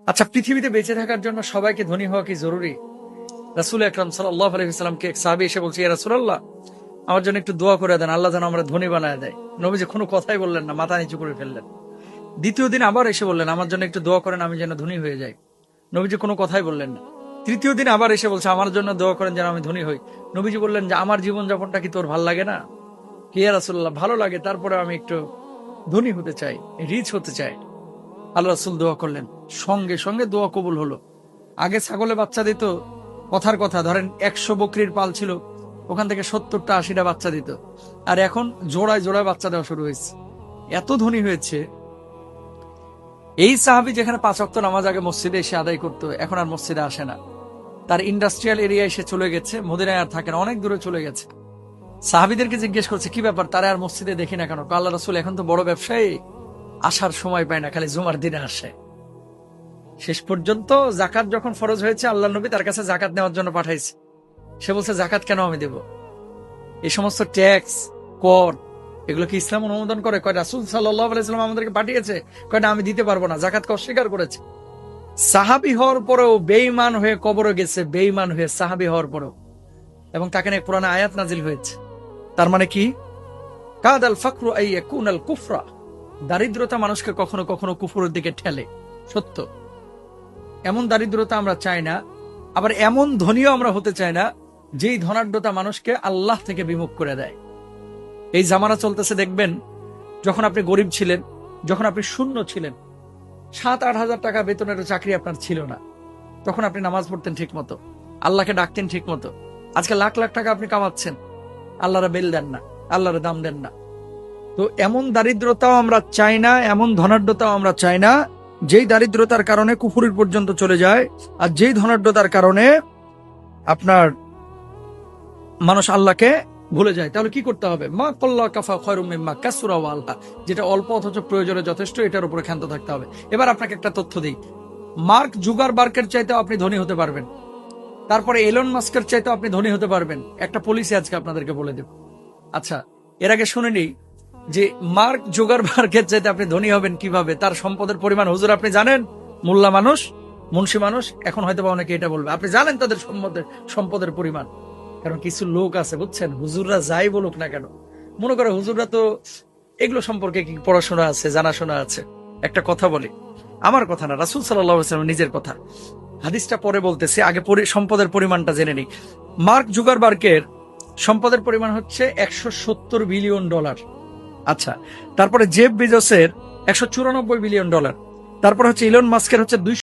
আচ্ছা, পৃথিবীতে বেঁচে থাকার জন্য সবাইকে ধনী হওয়া কি জরুরি? রাসূল আকরাম সাল্লাল্লাহু আলাইহি ওয়াসাল্লামকে এক সাহাবী এসে বলছে, ইয়া রাসূলুল্লাহ, আমার জন্য একটু দোয়া করে দেন, আল্লাহ যেন আমরা ধনী বানায় দেয়। নবীজি কোনো কথাই বললেন না, মাথা নিচু করে ফেললেন। দ্বিতীয় দিন আবার এসে বললেন, আমার জন্য একটু দোয়া করেন, আমি যেন ধনী হয়ে যাই। নবীজি কোনো কথাই বললেন না। তৃতীয় দিন আবার এসে বলছে, আমার জন্য দোয়া করেন যেন আমি ধনী হই। নবীজি বললেন যে, আমার জীবনযাপনটা কি তোর ভাল লাগে না? ইয়া রাসূলুল্লাহ, ভালো লাগে, তারপরে আমি একটু ধনী হতে চাই, রিচ হতে চাই। আল্লাহ রাসূল দোয়া করলেন, সঙ্গে সঙ্গে দোয়া কবুল হলো। আগে ছাগলে বাচ্চা দিত, কথার কথা ধরেন 100 বকরির পাল ছিল, ওখান থেকে 70টা 80টা বাচ্চা দিত। আর এখন জোড়ায় জোড়ায় বাচ্চা দেওয়া শুরু হয়েছে, এত ধনী হয়েছে। এই সাহাবী যেখানে 5 ওয়াক্ত নামাজ আগে মসজিদে এসে আদায় করতো, এখন আর মসজিদে আসে না। তার ইন্ডাস্ট্রিয়াল এরিয়ায় এসে চলে গেছে, মদিনায় আর থাকে না, অনেক দূরে চলে গেছে। সাহাবীদেরকে জিজ্ঞেস করছে, কি ব্যাপার, তারা আর মসজিদে দেখি না কেন? আল্লাহ রাসূল এখন তো বড় ব্যবসায়ী, আসার সময় পায় না, খালি জুমার দিনে আসে। শেষ পর্যন্ত জাকাত যখন ফরজ হয়েছে, আল্লাহ নবী তার কাছে জাকাত নেওয়ার জন্য পাঠাইছে। সে বলছে, জাকাত কেন আমি দেব? এই সমস্ত ট্যাক্স, কর, এগুলো কি ইসলাম অনুমোদন করে? কয় রাসূল সাল্লাল্লাহু আলাইহি ওয়াসাল্লাম আমাদেরকে পাঠিয়েছে। কয় না, আমি দিতে পারবো না, জাকাতকে অস্বীকার করেছে। সাহাবী হওয়ার পরেও বেঈমান হয়ে কবরে গেছে, বেঈমান হয়ে সাহাবী হওয়ার পরেও। এবং তাকে নিয়ে কোরআনে আয়াত নাজিল হয়েছে। তার মানে কি? কাদাল ফাকরু আই ইয়াকুনাল কুফরা, দারিদ্রতা মানুষকে কখনো কখনো কুফরের দিকে ঠেলে। সত্য, এমন দারিদ্রতা আমরা চাই না, আবার এমন ধনীও আমরা হতে চাই না যেই ধনাঢ্যতা মানুষকে আল্লাহ থেকে বিমুখ করে দেয়। এই জামানা চলতেছে, দেখবেন যখন আপনি গরিব ছিলেন, যখন আপনি শূন্য ছিলেন, 7-8 হাজার টাকা বেতনের চাকরি আপনার ছিল না, তখন আপনি নামাজ পড়তেন ঠিক মতো, আল্লাহকে ডাকতেন ঠিক মতো। আজকে লাখ লাখ টাকা আপনি কামাচ্ছেন, আল্লাহরা বেল দেন না, আল্লাহরা দাম দেন না। তো এমন দারিদ্রতাও আমরা চাই না, এমন ধনাঢ্যতাও আমরা চাই না যেই দারিদ্রতার কারণে কুফুরির পর্যন্ত চলে যায়, আর যেই ধনাঢ্যতার কারণে আপনার মানুষ আল্লাহকে ভুলে যায়। তাহলে কি করতে হবে? মা কল্লা কাফা খয়রুম মিম্মা কাসুরা ওয়া আলহা, যেটা অল্প অথচ প্রয়োজনে যথেষ্ট, এটার উপরে ক্ষান্ত থাকতে হবে। এবার আপনাকে একটা তথ্য দিই, মার্ক জুগারবার্গের চাইতেও আপনি ধনী হতে পারবেন, তারপরে এলন মাস্কের চাইতেও আপনি ধনী হতে পারবেন। একটা পলিসি আজকে আপনাদেরকে বলে দেব। আচ্ছা, এর আগে শুনেনি যে মার্ক জুগারবার্গের চাইতে আপনি ধনী হবেন কিভাবে? তার সম্পদের পরিমাণ হুজুর আপনি জানেন? মোল্লা মানুষ, মুন্সি মানুষ, এখন হয়তো বা অনেকে এটা বলবে, আপনি জানেন তাদের সম্পদের পরিমাণ? কারণ কিছু লোক আছে, বুঝছেন, হুজুররা যাই বলুক না কেন, মনে করে হুজুররা তো এগুলো সম্পর্কে কি পড়াশোনা আছে, জানাশোনা আছে। একটা কথা বলি, আমার কথা না, রাসূল সাল্লাল্লাহু আলাইহি ওয়াসাল্লাম নিজের কথা। হাদিসটা পরে বলতেছি, আগে সম্পদের পরিমাণটা জেনে নিই। মার্ক জুগারবার্গের সম্পদের পরিমাণ হচ্ছে $170 বিলিয়ন। আচ্ছা, তারপরে জেফ বেজোসের $194 বিলিয়ন। তারপর হচ্ছে ইলন মাস্কের হচ্ছে